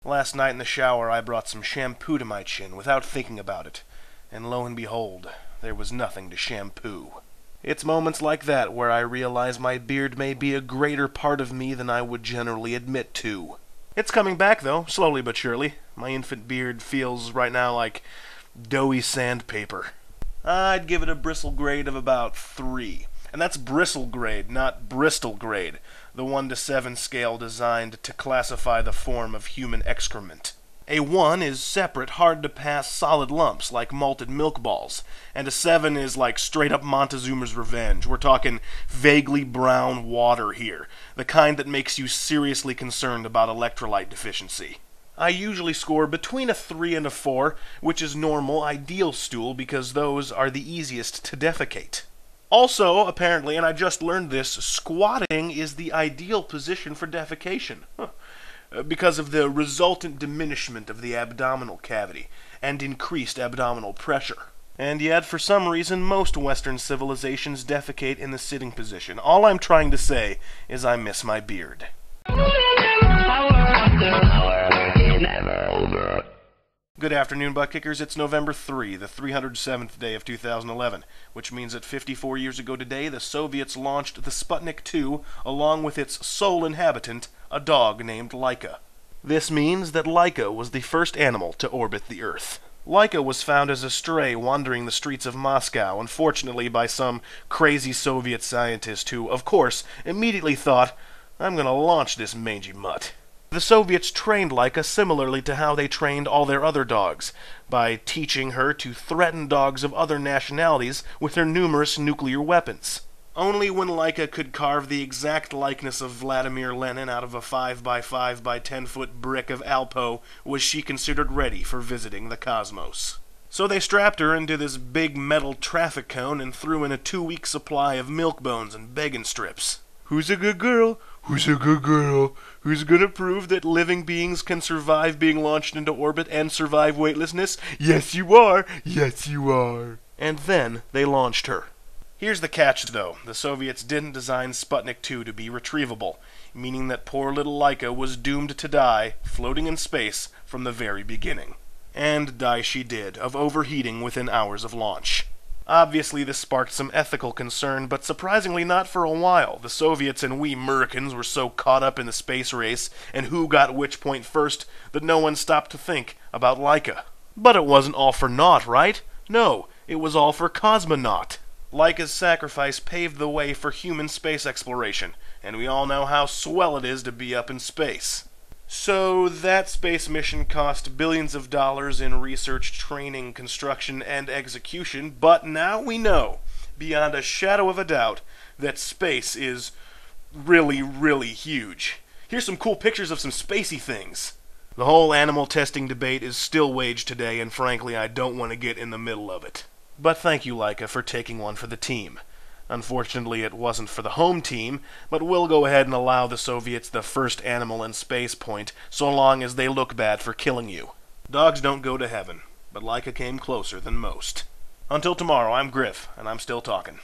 Last night in the shower I brought some shampoo to my chin without thinking about it, and lo and behold, there was nothing to shampoo. It's moments like that where I realize my beard may be a greater part of me than I would generally admit to. It's coming back though, slowly but surely. My infant beard feels right now like doughy sandpaper. I'd give it a bristle grade of about 3. And that's bristle grade, not Bristol grade, the 1 to 7 scale designed to classify the form of human excrement. A 1 is separate, hard-to-pass solid lumps like malted milk balls, and a 7 is like straight-up Montezuma's Revenge. We're talking vaguely brown water here, the kind that makes you seriously concerned about electrolyte deficiency. I usually score between a 3 and a 4, which is normal, ideal stool because those are the easiest to defecate. Also, apparently, and I just learned this, squatting is the ideal position for defecation. Because of the resultant diminishment of the abdominal cavity and increased abdominal pressure. And yet, for some reason, most Western civilizations defecate in the sitting position. All I'm trying to say is I miss my beard. Good afternoon, butt kickers. It's November 3, the 307th day of 2011, which means that 54 years ago today, the Soviets launched the Sputnik 2, along with its sole inhabitant, a dog named Laïka. This means that Laïka was the first animal to orbit the Earth. Laïka was found as a stray wandering the streets of Moscow, unfortunately by some crazy Soviet scientist who, of course, immediately thought, I'm gonna launch this mangy mutt. The Soviets trained Laïka similarly to how they trained all their other dogs, by teaching her to threaten dogs of other nationalities with her numerous nuclear weapons. Only when Laïka could carve the exact likeness of Vladimir Lenin out of a 5x5 by 10-foot brick of Alpo was she considered ready for visiting the cosmos. So they strapped her into this big metal traffic cone and threw in a 2-week supply of milk bones and bacon strips. Who's a good girl? Who's a good girl? Who's gonna prove that living beings can survive being launched into orbit and survive weightlessness? Yes, you are! Yes, you are! And then they launched her. Here's the catch, though. The Soviets didn't design Sputnik 2 to be retrievable, meaning that poor little Laïka was doomed to die, floating in space, from the very beginning. And die she did, of overheating within hours of launch. Obviously, this sparked some ethical concern, but surprisingly not for a while. The Soviets and we Americans were so caught up in the space race and who got which point first that no one stopped to think about Laïka. But it wasn't all for naught, right? No, it was all for cosmonaut. Laïka's sacrifice paved the way for human space exploration, and we all know how swell it is to be up in space. So that space mission cost billions of dollars in research, training, construction, and execution, but now we know, beyond a shadow of a doubt, that space is really, really huge. Here's some cool pictures of some spacey things. The whole animal testing debate is still waged today, and frankly, I don't want to get in the middle of it. But thank you, Laïka, for taking one for the team. Unfortunately, it wasn't for the home team, but we'll go ahead and allow the Soviets the first animal in space point, so long as they look bad for killing you. Dogs don't go to heaven, but Laïka came closer than most. Until tomorrow, I'm Griff, and I'm still talking.